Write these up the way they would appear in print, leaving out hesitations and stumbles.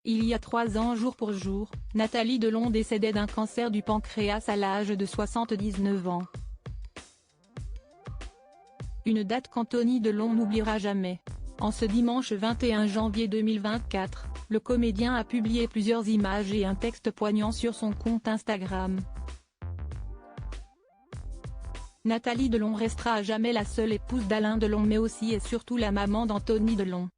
Il y a 3 ans jour pour jour, Nathalie Delon décédait d'un cancer du pancréas à l'âge de 79 ans. Une date qu'Anthony Delon n'oubliera jamais. En ce dimanche 21 janvier 2024, le comédien a publié plusieurs images et un texte poignant sur son compte Instagram. Nathalie Delon restera à jamais la seule épouse d'Alain Delon mais aussi et surtout la maman d'Anthony Delon.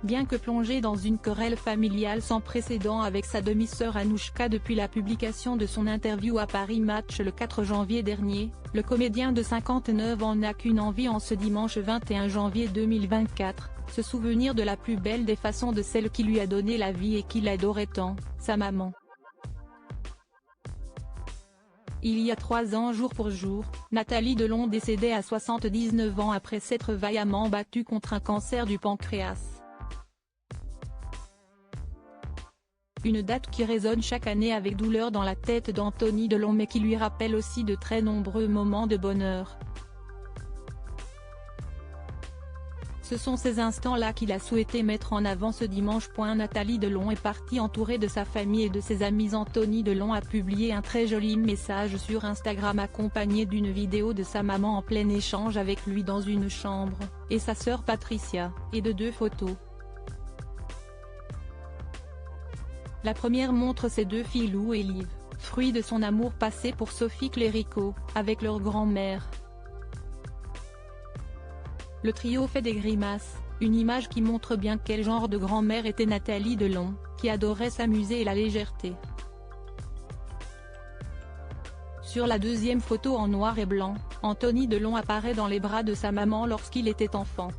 Bien que plongée dans une querelle familiale sans précédent avec sa demi-sœur Anouchka depuis la publication de son interview à Paris Match le 4 janvier dernier, le comédien de 59 ans n'a qu'une envie en ce dimanche 21 janvier 2024, se souvenir de la plus belle des façons de celle qui lui a donné la vie et qui l'adorait tant, sa maman. Il y a 3 ans jour pour jour, Nathalie Delon décédait à 79 ans après s'être vaillamment battue contre un cancer du pancréas. Une date qui résonne chaque année avec douleur dans la tête d'Anthony Delon mais qui lui rappelle aussi de très nombreux moments de bonheur. Ce sont ces instants-là qu'il a souhaité mettre en avant ce dimanche. Nathalie Delon est partie entourée de sa famille et de ses amis. Anthony Delon a publié un très joli message sur Instagram accompagné d'une vidéo de sa maman en plein échange avec lui dans une chambre, et sa sœur Patricia, et de 2 photos. La première montre ses 2 filles Lou et Liv, fruit de son amour passé pour Sophie Cléricault, avec leur grand-mère. Le trio fait des grimaces, une image qui montre bien quel genre de grand-mère était Nathalie Delon, qui adorait s'amuser et la légèreté. Sur la deuxième photo en noir et blanc, Anthony Delon apparaît dans les bras de sa maman lorsqu'il était enfant.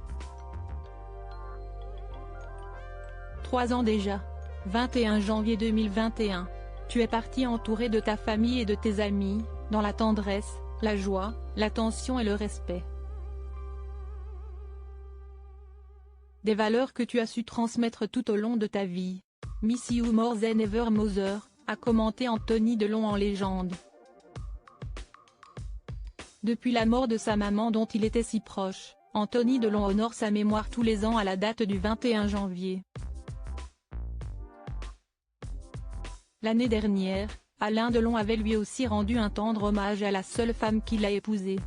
3 ans déjà. 21 janvier 2021, tu es parti entouré de ta famille et de tes amis, dans la tendresse, la joie, l'attention et le respect. Des valeurs que tu as su transmettre tout au long de ta vie. Miss you more than ever Mother, a commenté Anthony Delon en légende. Depuis la mort de sa maman dont il était si proche, Anthony Delon honore sa mémoire tous les ans à la date du 21 janvier. L'année dernière, Alain Delon avait lui aussi rendu un tendre hommage à la seule femme qu'il a épousée.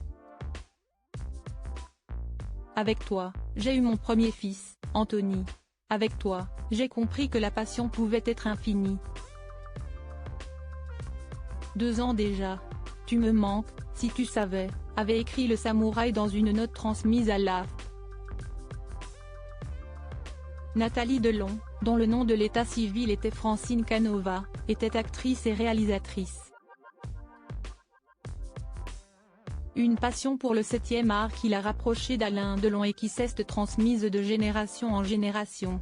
Avec toi, j'ai eu mon premier fils, Anthony. Avec toi, j'ai compris que la passion pouvait être infinie. 2 ans déjà. Tu me manques, si tu savais, avait écrit le samouraï dans une note transmise à la Nathalie Delon, dont le nom de l'état civil était Francine Canova, était actrice et réalisatrice. Une passion pour le 7e art qui l'a rapprochée d'Alain Delon et qui s'est transmise de génération en génération.